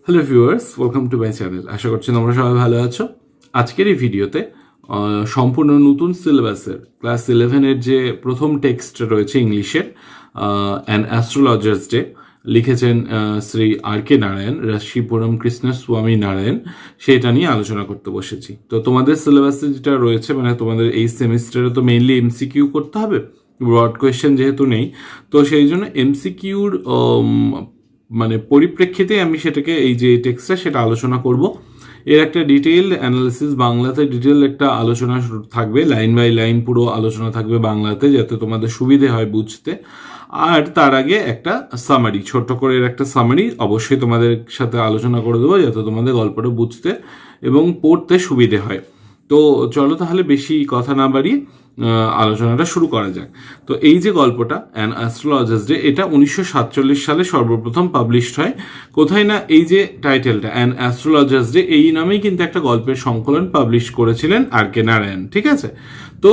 Hello viewers, welcome to my channel. আশা করছি তোমরা সবাই ভালো আছো। আজকের এই ভিডিওতে সম্পূর্ণ নতুন সিলেবাসের ক্লাস 11-এর যে প্রথম টেক্সট রয়েছে ইংলিশের, অ্যান অ্যাস্ট্রোলজার্স ডে, লিখেছেন শ্রী আর কে নারায়ণ, রাশিপুরম কৃষ্ণস্বামী নারায়ণ, সেটা নিয়ে আলোচনা করতে বসেছি। তো তোমাদের সিলেবাসে যেটা রয়েছে, মানে তোমাদের এই সেমিস্টারে তো মেইনলি এমসিকিউ করতে হবে, ব্রড কোয়েশ্চেন যেহেতু নেই, তো সেই জন্য এমসিকিউর মানে পরিপ্রেক্ষিতে আমি সেটাকে, এই যে টেক্সটটা, সেটা আলোচনা করব। এর একটা ডিটেইল অ্যানালিসিস, বাংলাতে ডিটেইল একটা আলোচনা থাকবে, লাইন বাই লাইন পুরো আলোচনা থাকবে বাংলাতে, যাতে তোমাদের সুবিধে হয় বুঝতে। আর তার আগে একটা সামারি, ছোট্ট করে এর একটা সামারি অবশ্যই তোমাদের সাথে আলোচনা করে দেবো, যাতে তোমাদের গল্পটা বুঝতে এবং পড়তে সুবিধে হয়। তো চলো তাহলে বেশি কথা না বাড়িয়ে আলোচনাটা শুরু করা যাক। তো এই যে গল্পটা অ্যান অ্যাস্ট্রোলজার্স ডে, এটা 1947 সালে সর্বপ্রথম পাবলিশড হয়। কোথায় না, এই যে টাইটেলটা অ্যান অ্যাস্ট্রোলজার্স ডে, এই নামেই কিন্তু একটা গল্পের সংকলন পাবলিশ করেছিলেন আর কে নারায়ণ, ঠিক আছে? তো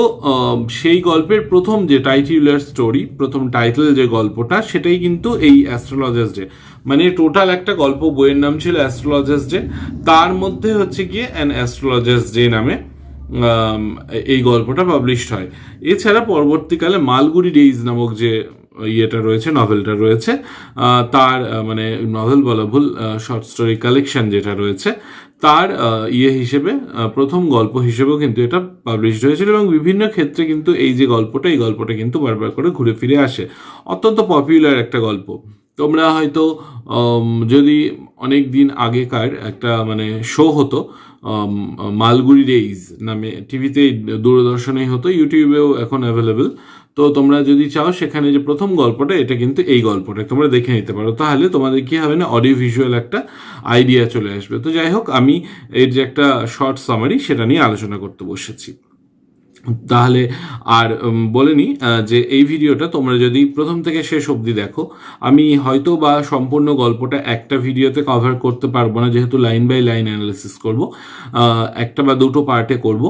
সেই গল্পের প্রথম যে টাইটিউলার স্টোরি, প্রথম টাইটেল যে গল্পটা, সেটাই কিন্তু এই অ্যাস্ট্রোলজার্স ডে। মানে টোটাল একটা গল্প বইয়ের নাম ছিল অ্যাস্ট্রোলজার্স ডে, তার মধ্যে হচ্ছে গিয়ে অ্যান অ্যাস্ট্রোলজার্স ডে নামে এই গল্পটা পাবলিশড হয়। এছাড়া পরবর্তীকালে মালগুড়ি ডেইজ নামক যে ইয়েটা রয়েছে, নভেলটা রয়েছে, তার মানে নভেল বলা ভুল, শর্ট স্টোরি কালেকশন যেটা রয়েছে, তার ইয়ে হিসেবে প্রথম গল্প হিসেবেও কিন্তু এটা পাবলিশড হয়েছিল। এবং বিভিন্ন ক্ষেত্রে কিন্তু এই যে গল্পটা, এই গল্পটা কিন্তু বারবার করে ঘুরে ফিরে আসে। অত্যন্ত পপুলার একটা গল্প। তোমরা হয়তো যদি অনেক দিন আগেকার একটা মানে শো হতো, মালগুড়ি ডেইজ নামে, টিভিতে, দূরদর্শনেই হতো, ইউটিউবেও এখন অ্যাভেলেবেল। তো তোমরা যদি চাও, সেখানে যে প্রথম গল্পটা, এটা কিন্তু এই গল্পটা তোমরা দেখে নিতে পারো। তাহলে তোমাদের কি হবে না, অডিও ভিজুয়াল একটা আইডিয়া চলে আসবে। তো যাই হোক, আমি এর যে একটা শর্ট সামারি, সেটা নিয়ে আলোচনা করতে বসেছি। তাহলে আর বলে নিই যে এই ভিডিওটা তোমরা যদি প্রথম থেকে শেষ অবধি দেখো, আমি হয়তো বা সম্পূর্ণ গল্পটা একটা ভিডিওতে কভার করতে পারবো না, যেহেতু লাইন বাই লাইন অ্যানালিসিস করব, একটা বা দুটো পার্টে করব।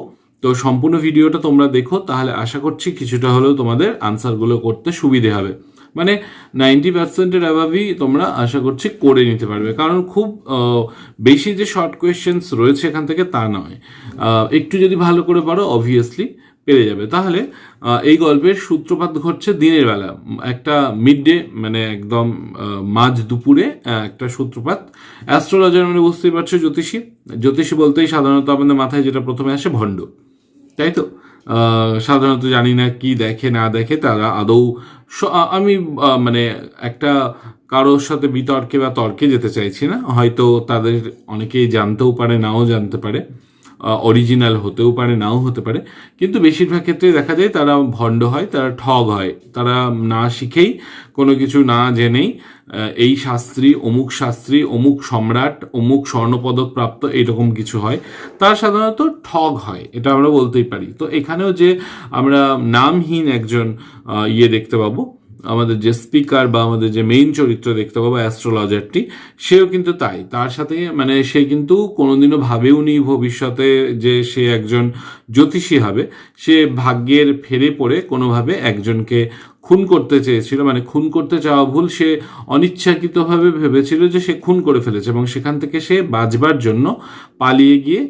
তো সম্পূর্ণ ভিডিওটা তোমরা দেখো, তাহলে আশা করছি কিছুটা হলেও তোমাদের আনসারগুলো করতে সুবিধে হবে। মানে 90%-এর অ্যাভাবই তোমরা আশা করছি করে নিতে পারবে, কারণ খুব বেশি যে শর্ট কোয়েশ্চেন্স রয়েছে এখান থেকে তা নয়। একটু যদি ভালো করে পারো, অবভিয়াসলি পেরে যাবে। তাহলে এই গল্পের সূত্রপাত ঘটছে দিনের বেলা, একটা মিড ডে, মানে একদম মাঝ দুপুরে একটা সূত্রপাত। অ্যাস্ট্রোলজার মানে বুঝতেই পারছো, জ্যোতিষী। জ্যোতিষী বলতেই সাধারণত আমাদের মাথায় যেটা প্রথমে আসে, ভণ্ড, তাই তো? সাধারণত জানি না কি দেখে না দেখে তারা আদৌ, আমি মানে একটা কারোর সাথে বিতর্কে বা তর্কে যেতে চাইছি না, হয়তো তাদের অনেকেই জানতেও পারে, নাও জানতে পারে, অরিজিনাল হতেও পারে, নাও হতে পারে, কিন্তু বেশিরভাগ ক্ষেত্রে দেখা যায় তারা ভণ্ড হয়, তারা ঠগ হয়, তারা না শিখেই, কোনো কিছু না জেনেই এই শাস্ত্রী, অমুক সম্রাট, অমুক স্বর্ণপদক প্রাপ্ত, এইরকম কিছু হয়, তার সাধারণত ঠগ হয়, এটা আমরা বলতেই পারি। তো এখানেও যে আমরা নামহীন একজন ইয়ে দেখতে পাবো, আমাদের যে স্পিকার বা আমাদের যে মেইন চরিত্র দেখতে পাবো, অ্যাস্ট্রোলজারটি, সেও কিন্তু তাই। তার সাথে মানে সে কিন্তু কোনোদিনও ভাবেওনি ভবিষ্যতে যে সে একজন জ্যোতিষী হবে। সে ভাগ্যের ফেরে পড়ে কোনোভাবে একজনকে খুন করতে চেয়েছিল, মানে খুন করতে চাওয়া ভুল, সে অনিচ্ছাকৃতভাবে ভেবেছিল যে সে খুন করে ফেলেছে, এবং সেখান থেকে সে বাঁচবার জন্য পালিয়ে গিয়ে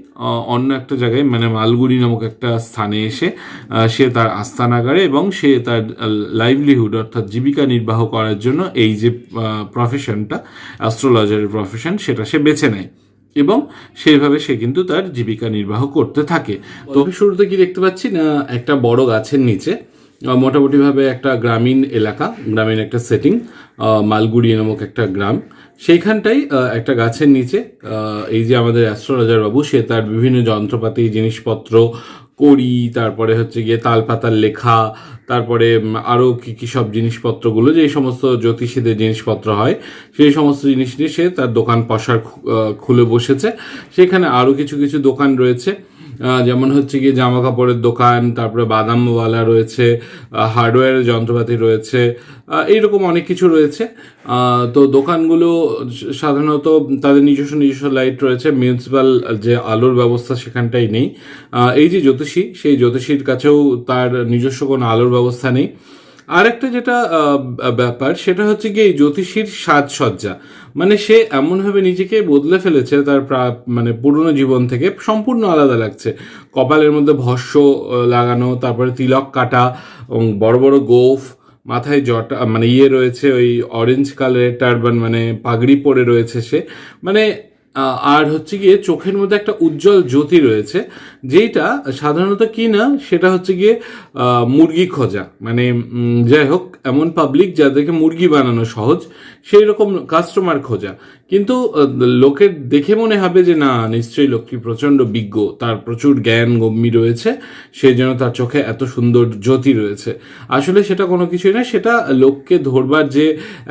অন্য একটা জায়গায়, মানে মালগুড়ি নামক একটা স্থানে এসে সে তার আস্তানাগারে, এবং সে তার লাইভলিহুড অর্থাৎ জীবিকা নির্বাহ করার জন্য এই যে প্রফেশনটা, অ্যাস্ট্রোলজারের প্রফেশন, সেটা সে বেছে নেয়, এবং সেইভাবে সে কিন্তু তার জীবিকা নির্বাহ করতে থাকে। তো শুরুতে কি দেখতে পাচ্ছি না, একটা বড় গাছের নিচে, মোটামুটিভাবে একটা গ্রামীণ এলাকা, গ্রামীণ একটা সেটিং, মালগুড়ি নামক একটা গ্রাম, সেইখানটাই একটা গাছের নিচে এই যে আমাদের অ্যাস্ট্রোলজার বাবু, সে তার বিভিন্ন যন্ত্রপাতি, জিনিসপত্র, কড়ি, তারপরে হচ্ছে গিয়ে তালপাতার লেখা, তারপরে আরও কী কী সব জিনিসপত্রগুলো, যে সমস্ত জ্যোতিষীদের জিনিসপত্র হয়, সেই সমস্ত জিনিস নিয়ে সে তার দোকান পসার খুলে বসেছে। সেখানে আরও কিছু কিছু দোকান রয়েছে, যেমন হচ্ছে গিয়ে জামা কাপড়ের দোকান, তারপরে বাদামওয়ালা রয়েছে, হার্ডওয়্যারের যন্ত্রপাতি রয়েছে, এইরকম অনেক কিছু রয়েছে। তো দোকানগুলো সাধারণত তাদের নিজস্ব লাইট রয়েছে, মিউনিসিপ্যাল যে আলোর ব্যবস্থা সেখানটাই নেই। এই যে জ্যোতিষী, সেই জ্যোতিষীর কাছেও তার নিজস্ব কোনো আলোর ব্যবস্থা নেই। আর একটা যেটা ব্যাপার সেটা হচ্ছে কি এই জ্যোতিষীর সাজসজ্জা, মানে সে এমনভাবে নিজেকে বদলে ফেলেছে তার মানে পুরনো জীবন থেকে সম্পূর্ণ আলাদা লাগছে। কপালের মধ্যে ভস্য লাগানো, তারপরে তিলক কাটা, এবং বড় বড় গোঁফ, মাথায় জটা মানে রয়েছে ওই অরেঞ্জ কালারের টারবান, মানে পাগড়ি পরে রয়েছে সে, মানে আর হচ্ছে গিয়ে চোখের মধ্যে একটা উজ্জ্বল জ্যোতি রয়েছে, যেইটা সাধারণত কি না সেটা হচ্ছে গিয়ে মুরগি খোঁজা, মানে যাই হোক এমন পাবলিক যাদেরকে মুরগি বানানো সহজ সেই রকম কাস্টমার খোঁজা। কিন্তু লোকের দেখে মনে হবে যে না, নিশ্চয়ই লোকটি প্রচণ্ড বিজ্ঞ, তার প্রচুর জ্ঞান গম্যি রয়েছে, সেই জন্য তার চোখে এত সুন্দর জ্যোতি রয়েছে। আসলে সেটা কোনো কিছুই না, সেটা লোককে ধরবার যে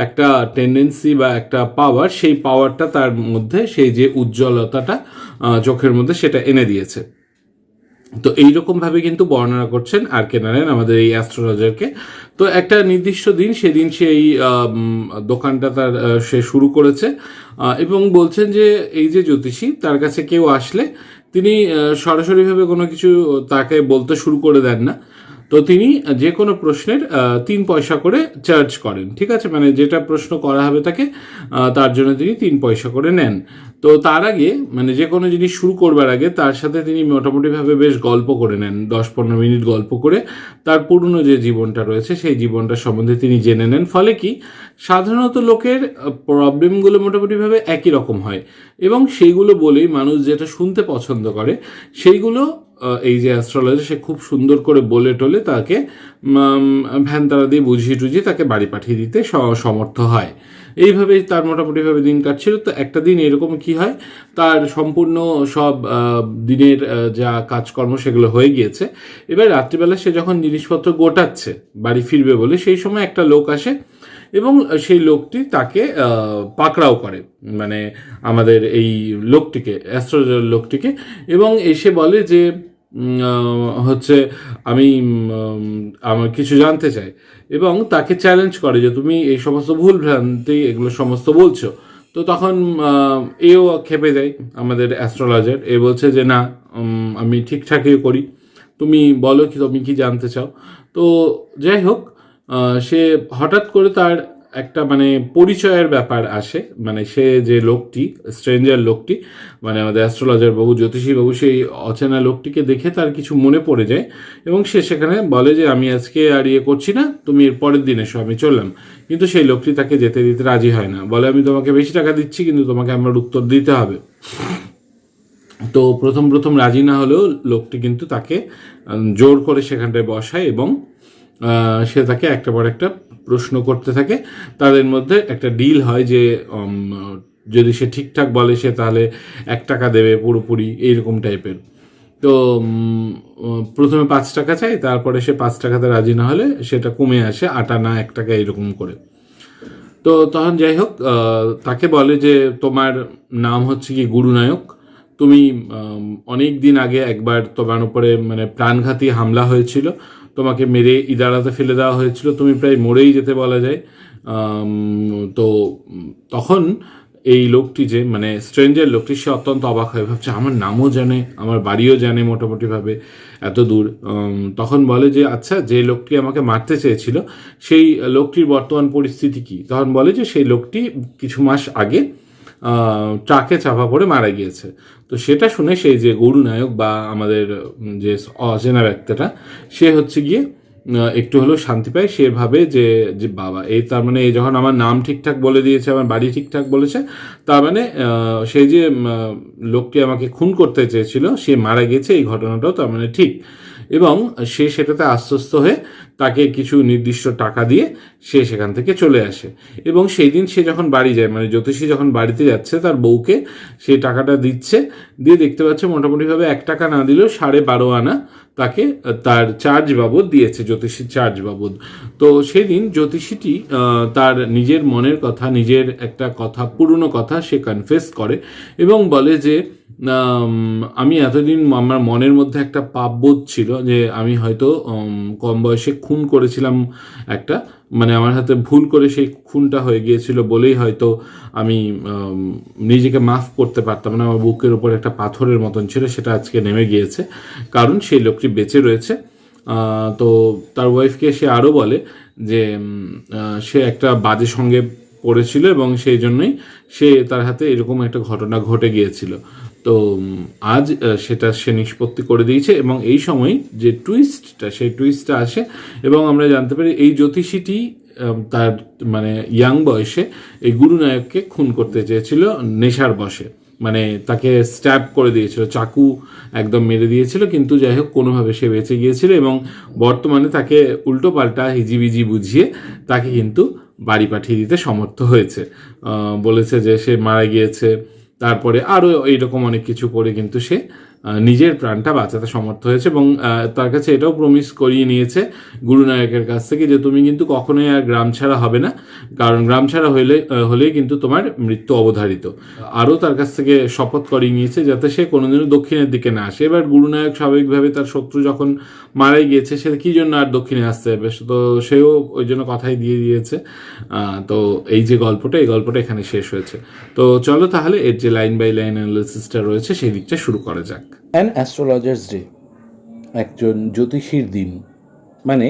একটা টেন্ডেন্সি বা একটা পাওয়ার, সেই পাওয়ারটা তার মধ্যে, সেই যে উজ্জ্বলতাটা চোখের মধ্যে সেটা এনে দিয়েছে। তো এইরকমভাবে কিন্তু বর্ণনা করছেন আর কে নারায়ণ আমাদের এই অ্যাস্ট্রোলজারকে। তো একটা নির্দিষ্ট দিন, সেদিন সেই দোকানটা তার সে শুরু করেছে, এবং বলছেন যে এই যে জ্যোতিষী, তার কাছে কেউ আসলে তিনি সরাসরিভাবে কোনো কিছু তাকে বলতে শুরু করে দেন না। তো তিনি যে কোনো প্রশ্নের 3 পয়সা করে চার্জ করেন, ঠিক আছে, মানে যেটা প্রশ্ন করা হবে তাকে তার জন্য তিনি 3 পয়সা করে নেন। তো তার আগে মানে যে কোনো জিনিস শুরু করবার আগে তার সাথে তিনি মোটামুটিভাবে বেশ গল্প করে নেন, 10-15 মিনিট গল্প করে তার পুরনো যে জীবনটা রয়েছে সেই জীবনটা সম্বন্ধে তিনি জেনে নেন। ফলে কি সাধারণত লোকের প্রবলেমগুলো মোটামুটিভাবে একই রকম হয়, এবং সেইগুলো বলেই মানুষ যেটা শুনতে পছন্দ করে সেইগুলো এই যে অ্যাস্ট্রোলজি সে খুব সুন্দর করে বলে টলে তাকে ভ্যান তারা দিয়ে বুঝিয়ে টুঝিয়ে তাকে বাড়ি পাঠিয়ে দিতে সমর্থ হয়। এইভাবেই তার মোটামুটিভাবে দিন কাটছিল। তো একটা দিন এরকম কি হয়, তার সম্পূর্ণ সব দিনের যা কাজকর্ম সেগুলো হয়ে গিয়েছে। এবার রাত্রিবেলা সে যখন জিনিসপত্র গোটাচ্ছে বাড়ি ফিরবে বলে, সেই সময় একটা লোক আসে এবং সেই লোকটি তাকে পাকড়াও করে, মানে আমাদের এই লোকটিকে, অ্যাস্ট্রোলজার লোকটিকে, এবং এসে বলে যে হচ্ছে আমি আমার কিছু জানতে চাই, এবং তাকে চ্যালেঞ্জ করে যে তুমি এই সমস্ত ভুল ভ্রান্তি এগুলো সমস্ত বলছো। তো তখন এও খেপে যায় আমাদের অ্যাস্ট্রোলজার, এ বলছে যে না, আমি ঠিকঠাকই করি, তুমি বলো কি তুমি কি জানতে চাও। তো যাই হোক, সে হঠাৎ করে তার একটা মানে পরিচয়ের ব্যাপার আসে, মানে সে যে লোকটি, স্ট্রেঞ্জার লোকটি, মানে আমাদের অ্যাস্ট্রোলজার বাবু, জ্যোতিষী বাবু, সেই অচেনা লোকটিকে দেখে তার কিছু মনে পড়ে যায়, এবং সে সেখানে বলে যে আমি আজকে আর করছি না, তুমি এর পরের দিন এসো, আমি চললাম। কিন্তু সেই লোকটি তাকে যেতে দিতে রাজি হয় না, বলে আমি তোমাকে বেশি টাকা দিচ্ছি, কিন্তু তোমাকে আমার উত্তর দিতে হবে। তো প্রথম প্রথম রাজি না হলেও লোকটি কিন্তু তাকে জোর করে সেখানটায় বসায়, এবং সে তাকে একটা পর একটা প্রশ্ন করতে থাকে। তাদের মধ্যে একটা ডিল হয় যে যদি সে ঠিকঠাক বলে সে তাহলে 1 টাকা দেবে পুরোপুরি, এইরকম টাইপের। তো প্রথমে 5 টাকা চাই, তারপরে সে 5 টাকাতে রাজি না হলে সেটা কমে আসে 8 আনা 1 টাকা এরকম করে। তো তখন যাই হোক, তাকে বলে যে তোমার নাম হচ্ছে কি গুরুনায়ক, তুমি অনেক দিন আগে একবার তোমার উপরে মানে প্রাণঘাতী হামলা হয়েছিল, তোমাকে মেরে ইদারাতে ফেলে দেওয়া হয়েছিল, তুমি প্রায় মরেই যেতে বলা যায়। তো তখন এই লোকটি যে মানে স্ট্রেঞ্জার লোকটি, সে অত্যন্ত অবাক হয়ে ভাবছে আমার নামও জানে, আমার বাড়িও জানে মোটামুটিভাবে এত দূর। তখন বলে যে আচ্ছা, যে লোকটি আমাকে মারতে চেয়েছিল সেই লোকটির বর্তমান পরিস্থিতি কি। তখন বলে যে সেই লোকটি কিছু মাস আগে ট্রাকে চাপা পড়ে মারা গিয়েছে। তো সেটা শুনে সেই যে গুরুনায়ক বা আমাদের যে অচেনা ব্যক্তিটা, সে হচ্ছে গিয়ে একটু হলেও শান্তি পায়। সে ভাবে যে যে বাবা, এই তার মানে এই যখন আমার নাম ঠিকঠাক বলে দিয়েছে, আমার বাড়ি ঠিকঠাক বলেছে, তার মানে সেই যে লোকটি আমাকে খুন করতে চেয়েছিল সে মারা গেছে, এই ঘটনাটাও তার মানে ঠিক। এবং সে সেটাতে আশ্বস্ত হয়ে তাকে কিছু নির্দিষ্ট টাকা দিয়ে সে সেখান থেকে চলে আসে। এবং সেই দিন সে যখন বাড়ি যায়, মানে জ্যোতিষী যখন বাড়িতে যাচ্ছে, তার বউকে সেই টাকাটা দিচ্ছে, দিয়ে দেখতে পাচ্ছে মোটামুটিভাবে 1 টাকা না দিলেও 12.5 আনা তাকে তার চার্জ বাবদ দিয়েছে, জ্যোতিষীর চার্জ বাবদ। তো সেদিন জ্যোতিষীটি তার নিজের মনের কথা, নিজের একটা কথা, পুরনো কথা সে কনফেস করে এবং বলে যে আমি এতদিন আমার মনের মধ্যে একটা পাপবোধ ছিল যে আমি হয়তো কম বয়সে খুন করেছিলাম একটা, মানে আমার হাতে ভুল করে সেই খুনটা হয়ে গিয়েছিল বলেই হয়তো আমি নিজেকে মাফ করতে পারতাম না। আমার বুকের উপর একটা পাথরের মতন ছিল, সেটা আজকে নেমে গিয়েছে, কারণ সেই লোকটি বেঁচে রয়েছে। তো তার ওয়াইফকে সে আরও বলে যে সে একটা বাজে সঙ্গে পড়েছিল এবং সেই জন্যই তার হাতে এরকম একটা ঘটনা ঘটে গিয়েছিল। তো আজ সেটা সে নিষ্পত্তি করে দিয়েছে এবং এই সময় যে সেই টুইস্টটা আসে এবং আমরা জানতে পারি এই জ্যোতিষীটি তার মানে ইয়াং বয়সে এই গুরুনায়ককে খুন করতে চেয়েছিল নেশার বশে, মানে তাকে স্ট্যাব করে দিয়েছিল, চাকু একদম মেরে দিয়েছিল, কিন্তু যাই হোক কোনোভাবে সে বেঁচে গিয়েছিল এবং বর্তমানে তাকে উল্টো পাল্টা হিজিবিজি বুঝিয়ে তাকে কিন্তু বাড়ি পাঠিয়ে দিতে সমর্থ হয়েছে। বলেছে যে সে মারা গিয়েছে, তারপরে আরও এইরকম অনেক কিছু করে কিন্তু সে নিজের প্রাণটা বাঁচাতে সমর্থ হয়েছে এবং তার কাছে এটাও প্রমিস করিয়ে নিয়েছে গুরুনায়কের কাছ থেকে যে তুমি কিন্তু কখনোই আর গ্রাম ছাড়া হবে না, কারণ গ্রাম ছাড়া হলেই কিন্তু তোমার মৃত্যু অবধারিত। আরও তার কাছ থেকে শপথ করিয়ে নিয়েছে যাতে সে কোনোদিনও দক্ষিণের দিকে না আসে। এবার গুরুনায়ক স্বাভাবিকভাবে তার শত্রু যখন মারাই গিয়েছে সে কী জন্য আর দক্ষিণে আসতে হবে, তো সেও ওই জন্য কথাই দিয়ে দিয়েছে। তো এই যে গল্পটা, এই গল্পটা এখানে শেষ হয়েছে। তো চলো তাহলে এর যে লাইন বাই লাইন অ্যানালিসিসটা রয়েছে সেই দিকটা শুরু করা যাক। অ্যান অ্যাস্ট্রোলজার্স ডে, একজন জ্যোতিষীর দিন। মানে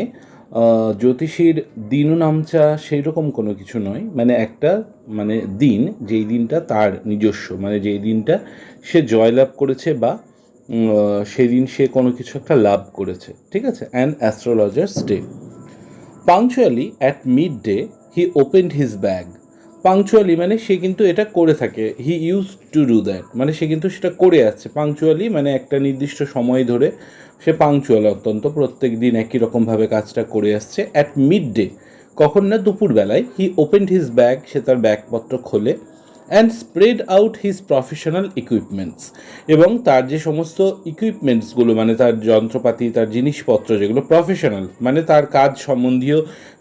জ্যোতিষীর দিনও নামচা সেই রকম কোনো কিছু নয়, মানে একটা মানে দিন যেই দিনটা তার নিজস্ব, মানে যেই দিনটা সে জয়লাভ করেছে বা সেদিন সে কোনো কিছু একটা লাভ করেছে, ঠিক আছে। An astrologer's day. Punctually at mid day he opened his bag. Punctually মানে সে কিন্তু এটা করে থাকে, he use to do that, মানে সে কিন্তু সেটা করে আসছে। পাংচুয়ালি মানে একটা নির্দিষ্ট সময় ধরে সে পাংচুয়াল, অত্যন্ত প্রত্যেক দিন একই রকমভাবে কাজটা করে আসছে। অ্যাট মিড ডে, কখন না দুপুরবেলায়, হি ওপেন্ড হিজ ব্যাগ, সে তার ব্যাগপত্র খোলে। And spread out his professional equipments, এবং তার যে সমস্ত ইকুইপমেন্টসগুলো মানে তার যন্ত্রপাতি, তার জিনিসপত্র যেগুলো প্রফেশনাল মানে তার কাজ সম্বন্ধীয়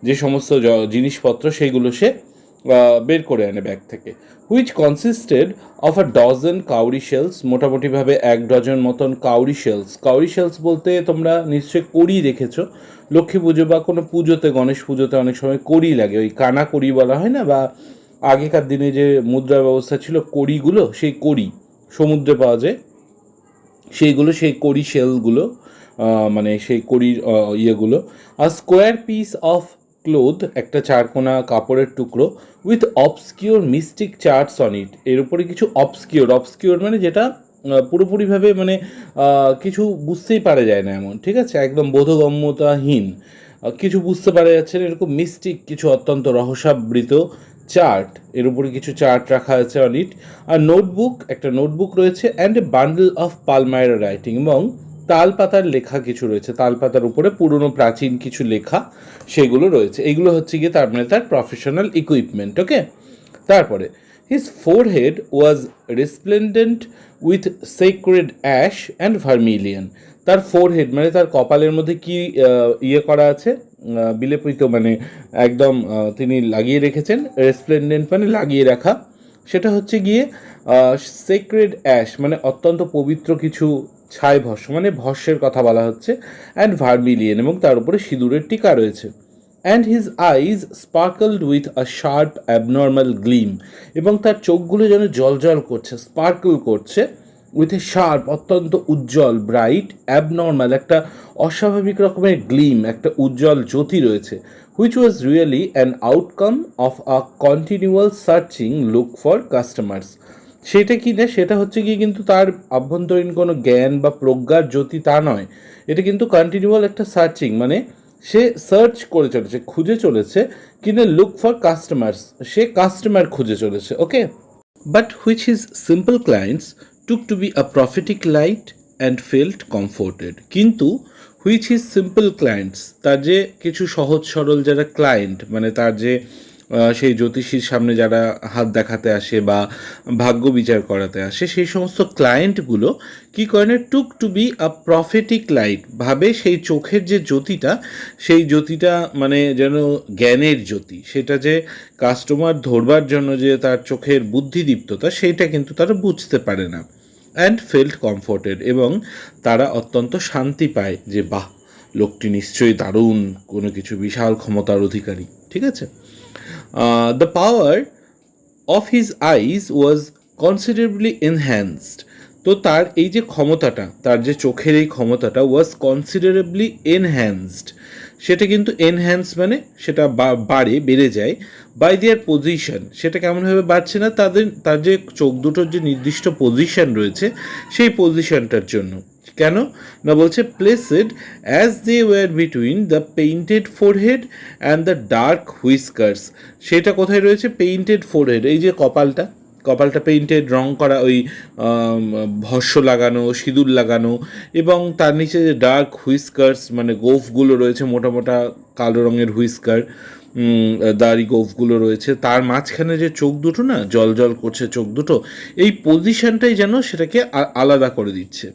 যে সমস্ত জিনিসপত্র সেইগুলো সে বের করে আনে ব্যাগ থেকে। হুইচ কনসিস্টেড অফ আ ডজন কাউরি শেলস, মোটামুটিভাবে 1 ডজন মতন কাউরি শেলস। কাউরি শেলস বলতে তোমরা নিশ্চয়ই কড়ি দেখেছো, লক্ষ্মী পুজো বা কোনো পুজোতে, গণেশ পুজোতে অনেক সময় কড়ি লাগে, ওই কানা কড়ি বলা হয় না, বা আগেকার দিনে যে মুদ্রা ব্যবস্থা ছিল কড়িগুলো, সেই কড়ি সমুদ্রে পাওয়া যায় সেইগুলো, সেই কড়ি শেলগুলো, মানে সেই কড়ির ইয়েগুলো। আর স্কোয়ার পিস অফ ক্লোথ, একটা চারকোনা কাপড়ের টুকরো, with obscure mystic charts on it, এর উপরে কিছু অবসকিওর মানে যেটা পুরোপুরিভাবে মানে কিছু বুঝতেই পারা যায় না এমন, ঠিক আছে, একদম বোধগম্যতাহীন, কিছু বুঝতে পারা যাচ্ছে না এরকম মিস্টিক কিছু অত্যন্ত রহস্যাবৃত চার্ট, এর উপরে কিছু চার্ট রাখা আছে অন ইট। আর নোটবুক, একটা নোটবুক রয়েছে। And a bundle of palmyra writing, এবং তালপাতার লেখা কিছু রয়েছে, তালপাতার উপরে পুরনো প্রাচীন কিছু লেখা সেগুলো রয়েছে। এইগুলো হচ্ছে গিয়ে তার মানে তার প্রফেশনাল ইকুইপমেন্ট, ওকে। তারপরে his forehead was resplendent with sacred ash and vermilion. তার ফোরহেড মানে তার কপালের মধ্যে কি ইয়ে করা আছে, বিলেপিত, মানে একদম তিনি লাগিয়ে রেখেছেন। রেসপ্লেন্ডেন্ট মানে লাগিয়ে রাখা, সেটা হচ্ছে গিয়ে সেক্রেড অ্যাশ মানে অত্যন্ত পবিত্র কিছু ছাই ভস্য, মানে ভস্যের কথা বলা হচ্ছে। অ্যান্ড ভার্মিলিয়ন, এবং তার উপরে সিঁদুরের টিকা রয়েছে। And his eyes sparkled with a sharp abnormal gleam, এবং তার চোখগুলো যেন জল করছে, স্পার্কল করছে, উইথ এ শার্প অত্যন্ত উজ্জ্বল, ব্রাইট, অ্যাবনর্মাল একটা অস্বাভাবিক রকমের গ্লিম, একটা উজ্জ্বল জ্যোতি রয়েছে। Which was really an outcome of a continual searching look for customers. সেটা কি না, সেটা হচ্ছে গিয়ে কিন্তু তার আভ্যন্তরীণ কোনো জ্ঞান বা প্রজ্ঞার জ্যোতি তা নয়, এটা কিন্তু কন্টিনিউয়াল একটা সার্চিং, মানে সে সার্চ করে চলেছে, খুঁজে চলেছে, কিন্তু লুক ফর কাস্টমার্স, সে কাস্টমার খুঁজে চলেছে, okay. But which his simple clients took to be a prophetic light and felt comforted, কিন্তু হুইচ হিজ সিম্পল ক্লায়েন্টস, তার যে কিছু সহজ সরল যারা ক্লায়েন্ট, মানে তার যে সেই জ্যোতিষীর সামনে যারা হাত দেখাতে আসে বা ভাগ্য বিচার করাতে আসে, সেই সমস্ত ক্লায়েন্টগুলো কী করে না, took to be a prophetic light, ভাবে সেই চোখের যে জ্যোতিটা, সেই জ্যোতিটা মানে যেন জ্ঞানের জ্যোতি, সেটা যে কাস্টমার ধরবার জন্য যে তার চোখের বুদ্ধিদীপ্ততা, সেইটা কিন্তু তারা বুঝতে পারে না। অ্যান্ড ফেল্ট কমফোর্টেড, এবং তারা অত্যন্ত শান্তি পায় যে বাহ, লোকটি নিশ্চয়ই দারুণ কোনো কিছু বিশাল ক্ষমতার অধিকারী, ঠিক আছে। The power of his eyes was considerably enhanced, তো তার এই যে ক্ষমতাটা, তার যে চোখের এই ক্ষমতাটা, was considerably enhanced, সেটা কিন্তু এনহ্যান্স মানে সেটা বেড়ে যায় বাই দেয়ার পজিশন। সেটা কেমনভাবে বাড়ছে না, তার যে চোখ দুটোর যে নির্দিষ্ট পজিশন রয়েছে সেই পজিশনটার জন্য। কেন না বলছে placed as they were between the painted forehead and the dark whiskers. সেটা কোথায় রয়েছে? পেইন্টেড ফোরহেড, এই যে কপালটা পেইন্টেড, রং করা, ওই ভস্য লাগানো, সিঁদুর লাগানো, এবং তার নিচে যে ডার্ক হুইস্কার্স মানে গোফগুলো রয়েছে, মোটা মোটা কালো রঙের হুইস্কার, দাড়ি গোফগুলো রয়েছে, তার মাঝখানে যে চোখ দুটো না জল জল করছে চোখ দুটো, এই পজিশনটাই যেন সেটাকে আলাদা করে দিচ্ছে।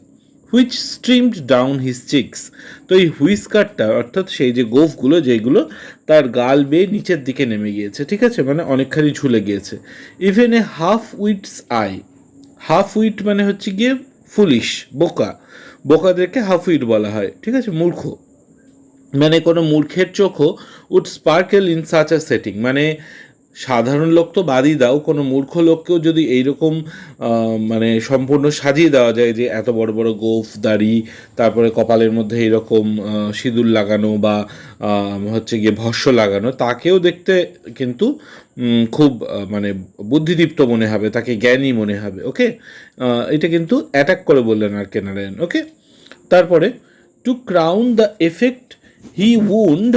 Which streamed down his cheeks. তো এই হুইস্কারটা অর্থাৎ সেই যে গোফগুলো যেগুলো তার গাল বেয়ে নিচের দিকে নেমে গিয়েছে, ঠিক আছে, মানে অনেকখানি ঝুলে গিয়েছে। Even a half wit's eye, half wit মানে হচ্ছে গিয়ে ফুলিশ, বোকাদেরকে হাফ উইট বলা হয়, ঠিক আছে, মূর্খ, মানে কোনো মূর্খের চোখও would sparkle in such a setting, মানে সাধারণ লোক তো বাদই দাও, কোনো মূর্খ লোককেও যদি এইরকম মানে সম্পূর্ণ সাজিয়ে দেওয়া যায়, যে এত বড় বড় গোফ দাড়ি, তারপরে কপালের মধ্যে এইরকম সিঁদুর লাগানো বা হচ্ছে গিয়ে ভস্য লাগানো, তাকেও দেখতে কিন্তু খুব মানে বুদ্ধিদীপ্ত মনে হবে, তাকে জ্ঞানী মনে হবে। ওকে, এটা কিন্তু অ্যাটাক করে বললেন আর কে নারায়ণ। ওকে, তারপরে to crown the effect he wound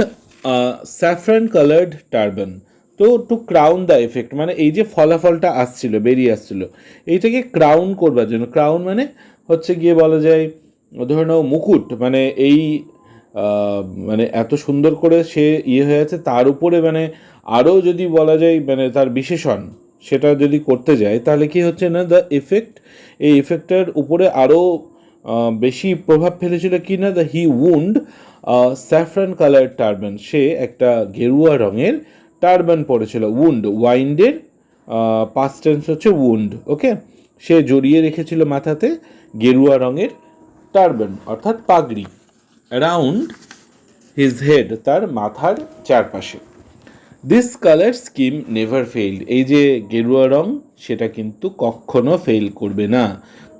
saffron coloured turban. তো টু ক্রাউন দ্য এফেক্ট মানে এই যে ফলাফলটা বেরিয়ে আসছিল, এইটাকে ক্রাউন করবার জন্য, ক্রাউন মানে হচ্ছে গিয়ে বলা যায় ধরে নাও মুকুট, মানে এই মানে এত সুন্দর করে সে হয়ে আছে, তার উপরে মানে আরও যদি বলা যায় মানে তার বিশেষণ সেটা যদি করতে যায়, তাহলে কি হচ্ছে না, দ্য এফেক্ট, এই এফেক্টটার উপরে আরও বেশি প্রভাব ফেলেছিল কি না, the he wound saffron colour turban, সে একটা গেরুয়া রঙের টার্বান পরেছিল। উন্ড, ওয়াইন্ডের পাস্ট টেন্স হচ্ছে উন্ড। ওকে, সে জড়িয়ে রেখেছিল মাথাতে গেরুয়া রঙের টার্বান অর্থাৎ পাগড়ি, অ্যারাউন্ড হিজ হেড, তার মাথার চারপাশে। This colour scheme never failed, এই যে গেরুয়া রং সেটা কিন্তু কখনো ফেল করবে না,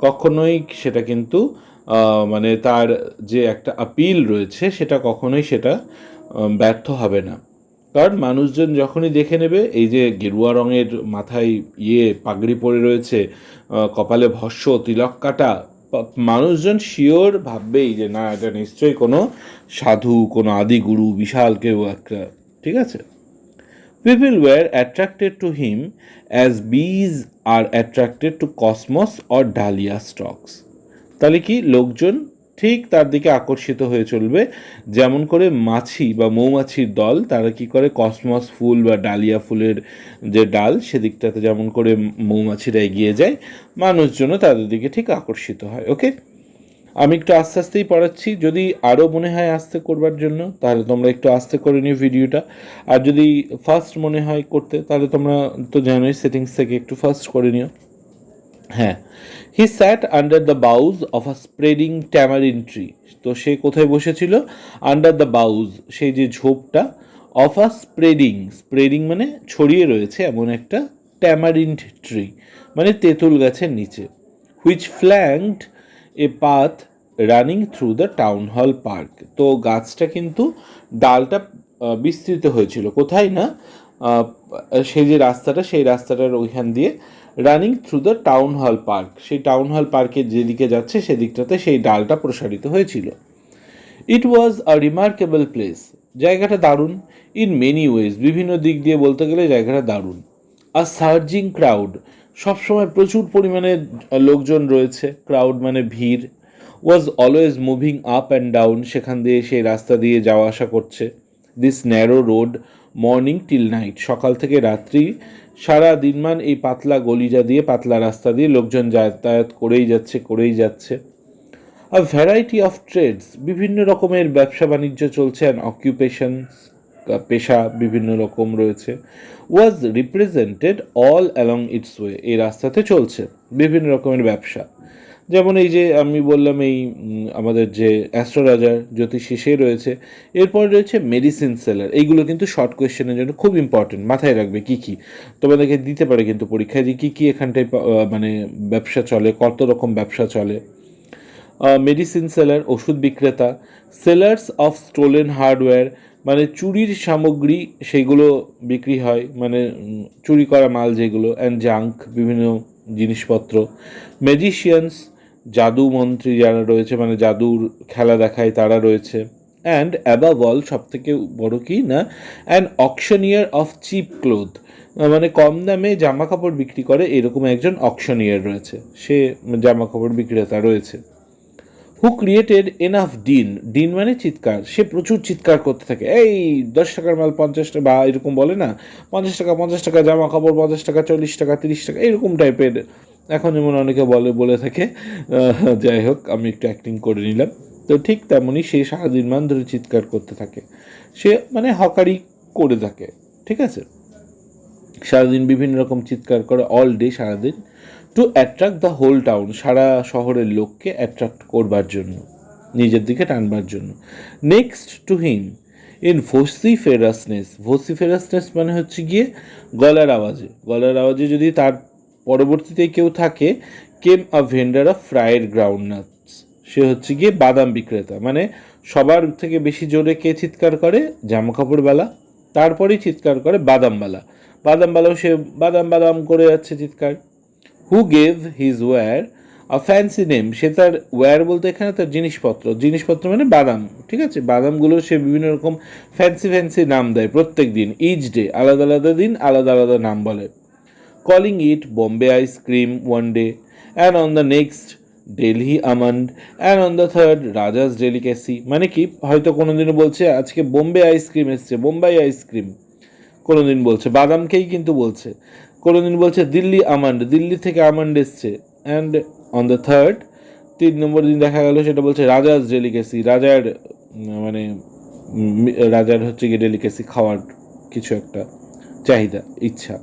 কখনোই সেটা কিন্তু মানে তার যে একটা আপিল রয়েছে সেটা কখনোই সেটা ব্যর্থ হবে না। কারণ মানুষজন যখনই দেখে নেবে এই যে গেরুয়া রঙের মাথায় পাগড়ি পরে রয়েছে, কপালে ভস্য, তিলক কাটা, মানুষজন শিওর ভাববেই যে না, এটা নিশ্চয়ই কোনো সাধু, কোনো আদিগুরু, বিশাল কেউ একটা, ঠিক আছে। People were attracted to him as bees are attracted to cosmos or dahlia stalks. তাহলে কি লোকজন ঠিক তার দিকে আকর্ষিত হয়ে চলবে, যেমন করে মাছি বা মৌমাছির দল তারা কি করে কসমস ফুল বা ডালিয়া ফুলের যে ডাল সেদিকটাতে যেমন করে মৌমাছিরা এগিয়ে যায়, মানুষজনও তাদের দিকে ঠিক আকর্ষিত হয়। ওকে, আমি একটু আস্তে আস্তেই পড়াচ্ছি, যদি আরও মনে হয় আস্তে করবার জন্য তাহলে তোমরা একটু আস্তে করে নিও ভিডিওটা, আর যদি ফার্স্ট মনে হয় করতে তাহলে তোমরা তো জানোই সেটিংস থেকে একটু ফার্স্ট করে নিও। হ্যাঁ, he sat under the boughs of a spreading tamarind tree. তো সে কোথায় বসেছিল? আন্ডার দ্য বাউজ, সেই যে ঝোপটা, অফ আ স্প্রেডিং মানে ছড়িয়ে রয়েছে এমন একটা ট্যামারিন্ড ট্রি মানে তেঁতুল গাছের নিচে, which flanked a path running through the town hall park. তো গাছটা কিন্তু ডালটা বিস্তৃত হয়েছিল কোথায় না, সেই যে রাস্তাটা, সেই রাস্তাটার ওইখান দিয়ে running through the town hall park, সেই টাউন হল পার্কের যেদিকে যাচ্ছে সেদিকটাতে সেই ডালটা প্রসারিত হয়েছিল। ইট ওয়াজ আ রিমার্কেবল প্লেস, জায়গাটা দারুণ, ইন মেনি ওয়েজ, বিভিন্ন দিক দিয়ে বলতে গেলে জায়গাটা দারুণ। আ সার্জিং ক্রাউড, সবসময় প্রচুর পরিমাণে লোকজন রয়েছে, ক্রাউড মানে ভিড়। Was always moving up and down, সেখান দিয়ে সেই রাস্তা দিয়ে যাওয়া আসা করছে। This narrow road morning till night, সকাল থেকে রাত্রি সারা দিনমান এই পাতলা গলিটা দিয়ে, পাতলা রাস্তা দিয়ে লোকজন যাতায়াত করেই যাচ্ছে। আ ভ্যারাইটি অফ ট্রেডস, বিভিন্ন রকমের ব্যবসা বাণিজ্য চলছে, অ্যান্ড অকুপেশনস, পেশা বিভিন্ন রকম রয়েছে। Was represented all along its way, এই রাস্তাতে চলছে বিভিন্ন রকমের ব্যবসা, যেমন এই যে আমি বললাম এই আমাদের যে অ্যাস্ট্রোলজার জ্যোতিষী সে রয়েছে, এরপর রয়েছে মেডিসিন সেলার। এইগুলো কিন্তু শর্ট কোয়েশ্চেনের জন্য খুব ইম্পর্টেন্ট, মাথায় রাখবে কী কী তোমাদেরকে দিতে পারে কিন্তু পরীক্ষায়, যে কী কী এখানটায় মানে ব্যবসা চলে, কত রকম ব্যবসা চলে। মেডিসিন সেলার, ওষুধ বিক্রেতা। সেলার্স অফ স্টোলেন হার্ডওয়্যার, মানে চুরির সামগ্রী সেইগুলো বিক্রি হয়, মানে চুরি করা মাল যেগুলো। অ্যান্ড জাঙ্ক, বিভিন্ন জিনিসপত্র। ম্যাজিশিয়ানস, জাদু মন্ত্রী যারা রয়েছে, মানে জাদুর খেলা দেখায় তারা রয়েছে। অ্যান্ড অ্যাবাভ অল, সব থেকে বড় কি না, অ্যান অকশনিয়ার অফ চিপ ক্লোথ, মানে কম দামে জামা কাপড় বিক্রি করে এরকম একজন অকশনিয়ার রয়েছে, সে জামা কাপড় বিক্রেতা রয়েছে। হু ক্রিয়েটেড এনাফ ডিন, ডিন মানে চিৎকার, সে প্রচুর চিৎকার করতে থাকে, এই 10 টাকার মাল 50 টাকা, বা এরকম বলে না, 50 টাকা 50 টাকা জামা কাপড়, 50 টাকা 40 টাকা 30 টাকা, এরকম টাইপের এখন যেমন অনেকে বলে থাকে। যাই হোক, আমি একটু অ্যাক্টিং করে নিলাম। তো ঠিক তেমনই সে সারাদিন মান ধরে চিৎকার করতে থাকে, সে মানে হকারি করে থাকে, ঠিক আছে, সারাদিন বিভিন্ন রকম চিৎকার করে, অল ডে, সারাদিন। To attract the whole town, সারা শহরের লোককে অ্যাট্রাক্ট করবার জন্য, নিজের দিকে টানবার জন্য। Next to him in vociferousness, vociferousness মানে হচ্ছে গিয়ে গলার আওয়াজে, গলার আওয়াজে যদি তার পরবর্তীতে কেউ থাকে, কেম আ ভেন্ডার অফ ফ্রাইড গ্রাউন্ডনাটস, সে হচ্ছে গিয়ে বাদাম বিক্রেতা, মানে সবার থেকে বেশি জোরে কে চিৎকার করে, জামা কাপড়বালা, তারপরেই চিৎকার করে বাদামবালা, বাদামবালাও সে বাদাম বাদাম করে যাচ্ছে চিৎকার। Who gave his ware a fancy name, সে তার ওয়্যার বলতে এখানে তার জিনিসপত্র, জিনিসপত্র মানে বাদাম, ঠিক আছে, বাদামগুলো সে বিভিন্ন রকম ফ্যান্সি ফ্যান্সি নাম দেয় প্রত্যেক দিন, ইচ ডে, আলাদা আলাদা দিন আলাদা আলাদা নাম বলে। Calling it Bombay ice cream one day, and on the next Delhi almond, and on the third Raja's delicacy, মানে কি হয়তো কোনোদিনও বলছে আজকে বোম্বে আইসক্রিম এসছে, বোম্বাই আইসক্রিম, কোনোদিন বলছে বাদামকেই কিন্তু বলছে, কোনোদিন বলছে দিল্লি আমন্ড, দিল্লি থেকে আমন্ড এসছে। অ্যান্ড অন দ্য থার্ড, 3 নম্বর দিন দেখা গেল সেটা বলছে রাজাস ডেলিকেসি, রাজার মানে রাজার হচ্ছে গিয়ে ডেলিকেসি, খাওয়ার কিছু একটা চাহিদা, ইচ্ছা,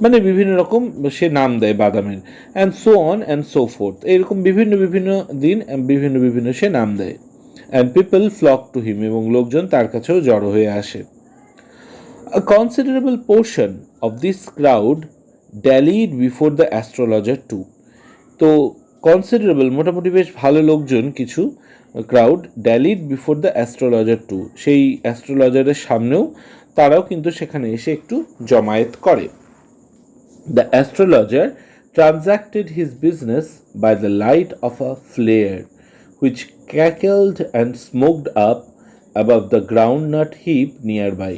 মানে বিভিন্ন রকম সে নাম দেয় বাদামের। And so on and so forth, এরকম বিভিন্ন বিভিন্ন দিন বিভিন্ন বিভিন্ন সে নাম দেয়। And people flock to him, এবং লোকজন তার কাছেও জড়ো হয়ে আসে। A considerable portion of this crowd dallied before the astrologer too. তো কনসিডারেবল মোটামুটি বেশ ভালো লোকজন কিছু crowd dallied before the astrologer too, সেই অ্যাস্ট্রোলজারের সামনেও তারাও কিন্তু সেখানে এসে একটু জমায়েত করে। The astrologer transacted his business by the light of a flare which crackled and smoked up above the groundnut heap nearby.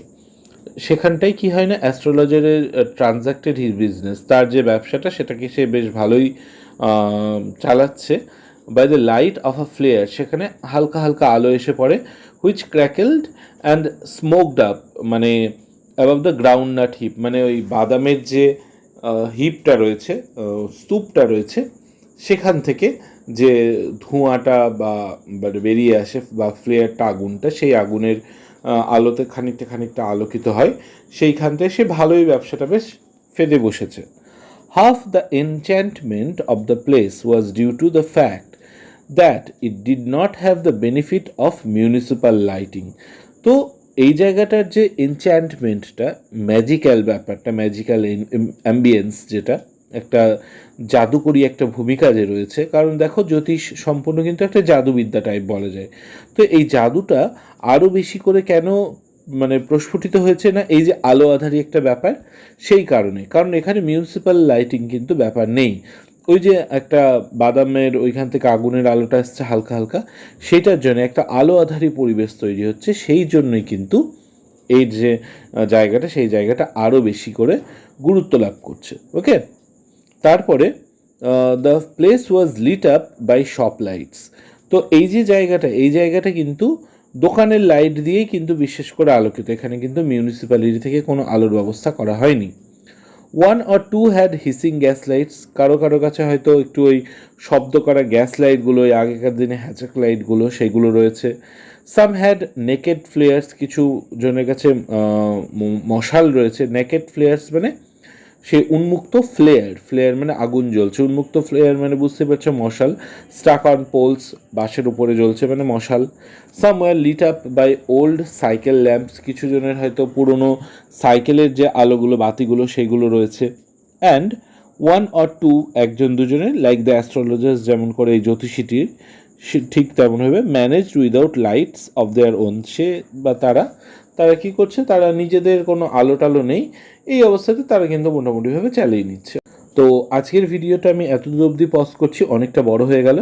সেখানটাই কি হয় না, অ্যাস্ট্রোলজারের ট্রানজ্যাক্টেড হিজ বিজনেস, তার যে ব্যবসাটা সেটাকে সে বেশ ভালোই চালাচ্ছে। By the light of a flare, সেখানে হালকা হালকা আলো এসে পড়ে। Which crackled and smoked up, মানে অ্যাবাভ দ্য গ্রাউন্ডনাট হিপ, মানে ওই বাদামের যে হিপটা রয়েছে, স্তূপটা রয়েছে, সেখান থেকে যে ধোঁয়াটা বা বেরিয়ে আসে, বা ফ্লেয়ারটা, আগুনটা, সেই আগুনের আলোতে খানিকটা খানিকটা আলোকিত হয়, সেইখানটায় সে ভালোই ব্যবসাটা বেশ ফেদে বসেছে। Half the enchantment of the place was due to the fact that it did not have the benefit of municipal lighting. তো এই জায়গাটার যে এনচ্যান্টমেন্টটা, ম্যাজিক্যাল ব্যাপারটা, ম্যাজিক্যাল অ্যাম্বিয়েন্স, যেটা একটা জাদুকরী একটা ভূমিকা যে রয়েছে, কারণ দেখো জ্যোতিষ সম্পূর্ণ কিন্তু একটা জাদুবিদ্যা টাইপ বলা যায়। তো এই জাদুটা আরও বেশি করে কেন মানে প্রস্ফুটিত হয়েছে না, এই যে আলো আধারি একটা ব্যাপার, সেই কারণে, কারণ এখানে মিউনিসিপ্যাল লাইটিং কিন্তু ব্যাপার নেই। ওই যে একটা বাদামের ওইখান থেকে আগুনের আলোটা আসছে হালকা হালকা, সেইটার জন্য একটা আলো আধারি পরিবেশ তৈরি হচ্ছে, সেই জন্যই কিন্তু এই যে জায়গাটা, সেই জায়গাটা আরও বেশি করে গুরুত্ব লাভ করছে। ওকে, তারপরে the place was lit up by shop lights. তো এই যে জায়গাটা, এই জায়গাটা কিন্তু দোকানের লাইট দিয়েই কিন্তু বিশেষ করে আলোকিত, এখানে কিন্তু মিউনিসিপ্যালিটি থেকে কোনো আলোর ব্যবস্থা করা হয়নি। 1 or 2 had hissing gas lights, কারো কারো কাছে হয়তো একটু ওই শব্দ করা গ্যাস লাইটগুলো, ওই আগেকার দিনে হ্যাচাক লাইটগুলো, সেগুলো রয়েছে। সাম হ্যাড নেকেড ফ্লেয়ার্স, কিছু জনের কাছে মশাল রয়েছে। নেকেড ফ্লেয়ার্স মানে সেই উন্মুক্ত ফ্লেয়ার, ফ্লেয়ার মানে আগুন জ্বলছে, উন্মুক্ত ফ্লেয়ার মানে বুঝতে পারছো মশাল। স্টাক অন পোলস, বাঁশের উপরে জ্বলছে মানে মশাল। Somewhere lit up by old cycle lamps, কিছু জনের হয়তো পুরনো সাইকেলের যে আলোগুলো, বাতিগুলো, সেগুলো রয়েছে। অ্যান্ড ওয়ান অর টু, একজন দুজনে, লাইক দ্য অ্যাস্ট্রোলজার্স যেমন করে এই জ্যোতিষীটির ঠিক তেমনভাবে managed without lights of their own, সে বা তারা কি করছে, তারা নিজেদের কোনো আলো টালো নেই, এই অবস্থাতে তারা কিন্তু মোটামুটিভাবে চালিয়ে নিচ্ছে। তো আজকের ভিডিওটা আমি এতদূর অবধি পজ করছি, অনেকটা বড় হয়ে গেল।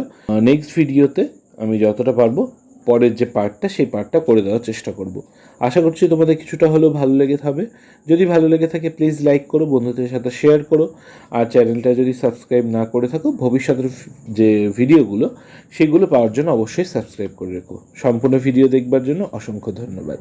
নেক্সট ভিডিওতে আমি যতটা পারবো পরের যে পার্টটা সেই পার্টটা করে দেওয়ার চেষ্টা করব। আশা করছি তোমাদের কিছুটা হলেও ভালো লেগে থাকবে। যদি ভালো লেগে থাকে প্লিজ লাইক করো, বন্ধুদের সাথে শেয়ার করো, আর চ্যানেলটা যদি সাবস্ক্রাইব না করে থাকো ভবিষ্যতের যে ভিডিওগুলো সেগুলো পাওয়ার জন্য অবশ্যই সাবস্ক্রাইব করে রেখো। সম্পূর্ণ ভিডিও দেখবার জন্য অসংখ্য ধন্যবাদ।